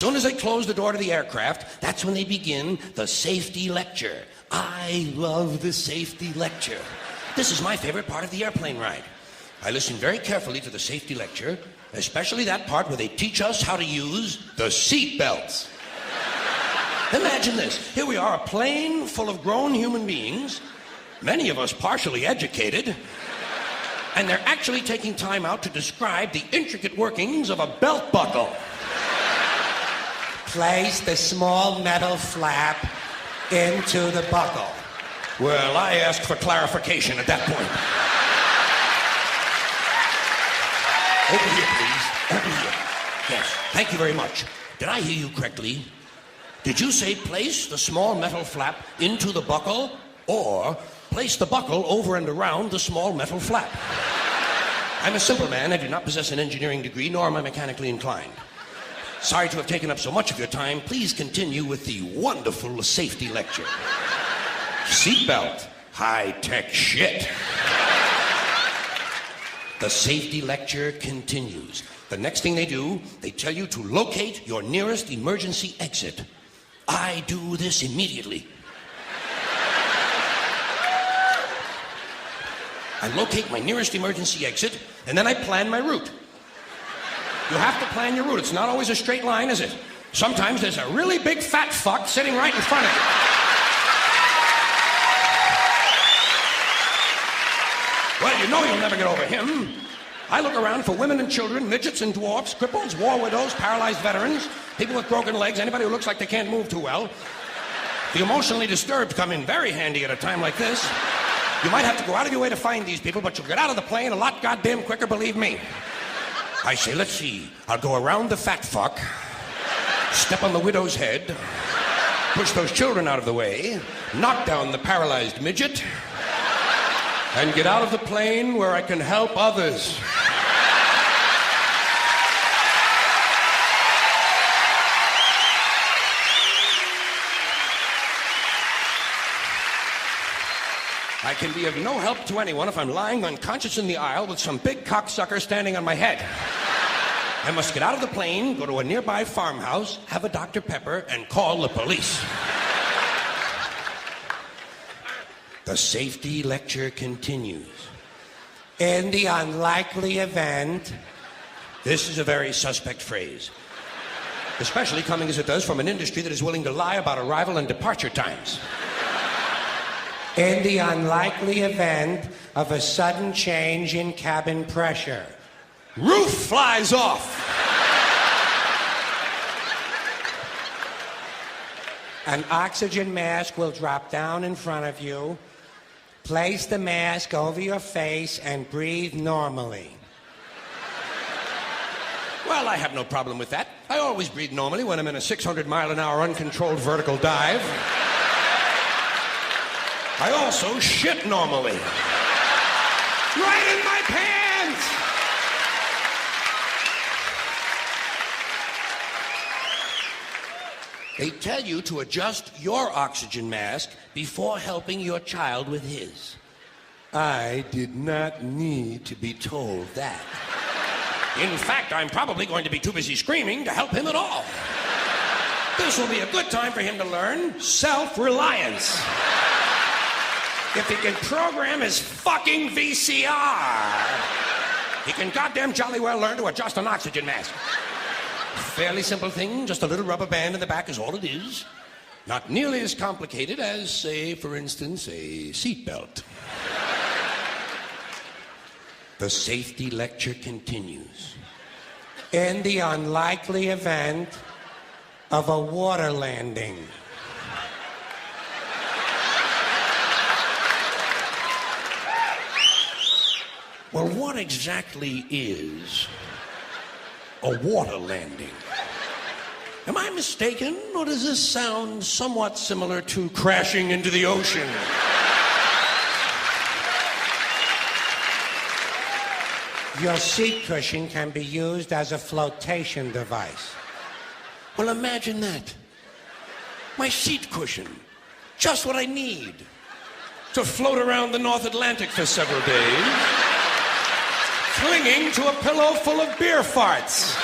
soon as they close the door to the aircraft, that's when they begin the safety lecture. I love the safety lecture. This is my favorite part of the airplane ride. I listen very carefully to the safety lecture, especially that part where they teach us how to use the seat belts. Imagine this. Here we are, a plane full of grown human beings, many of us partially educated, and they're actually taking time out to describe the intricate workings of a belt buckle. Place the small metal flap into the buckle. Well, I asked for clarification at that point. Over here, please. Over here. Yes, thank you very much. Did I hear you correctly? Did you say place the small metal flap into the buckle, or place the buckle over and around the small metal flap? I'm a simple man. I do not possess an engineering degree, nor am I mechanically inclined. Sorry to have taken up so much of your time. Please continue with the wonderful safety lecture. Seatbelt. High-tech shit. The safety lecture continues. The next thing they do, they tell you to locate your nearest emergency exit. I do this immediately. I locate my nearest emergency exit, and then I plan my route. You have to plan your route. It's not always a straight line, is it? Sometimes there's a really big fat fuck sitting right in front of you. Well, you know you'll never get over him. I look around for women and children, midgets and dwarfs, cripples, war widows, paralyzed veterans, people with broken legs, anybody who looks like they can't move too well. The emotionally disturbed come in very handy at a time like this. You might have to go out of your way to find these people, but you'll get out of the plane a lot goddamn quicker, believe me. I say, let's see. I'll go around the fat fuck, step on the widow's head, push those children out of the way, knock down the paralyzed midget, and get out of the plane where I can help others. I can be of no help to anyone if I'm lying unconscious in the aisle with some big cocksucker standing on my head. I must get out of the plane, go to a nearby farmhouse, have a Dr. Pepper, and call the police. The safety lecture continues. In the unlikely event... This is a very suspect phrase, especially coming as it does from an industry that is willing to lie about arrival and departure times. In the unlikely event of a sudden change in cabin pressure. Roof flies off. An oxygen mask will drop down in front of you. Place the mask over your face and breathe normally. Well, I have no problem with that. I always breathe normally when I'm in a 600-mile-an-hour uncontrolled vertical dive. I also shit normally. Right in my pants! They tell you to adjust your oxygen mask before helping your child with his. I did not need to be told that. In fact, I'm probably going to be too busy screaming to help him at all. This will be a good time for him to learn self-reliance. If he can program his fucking VCR, he can goddamn jolly well learn to adjust an oxygen mask. Fairly simple thing, just a little rubber band in the back is all it is. Not nearly as complicated as, say, for instance, a seatbelt. The safety lecture continues. In the unlikely event of a water landing. Well, what exactly is a water landing? Am I mistaken, or does this sound somewhat similar to crashing into the ocean? Your seat cushion can be used as a flotation device. Well, imagine that. My seat cushion. Just what I need to float around the North Atlantic for several days, clinging to a pillow full of beer farts.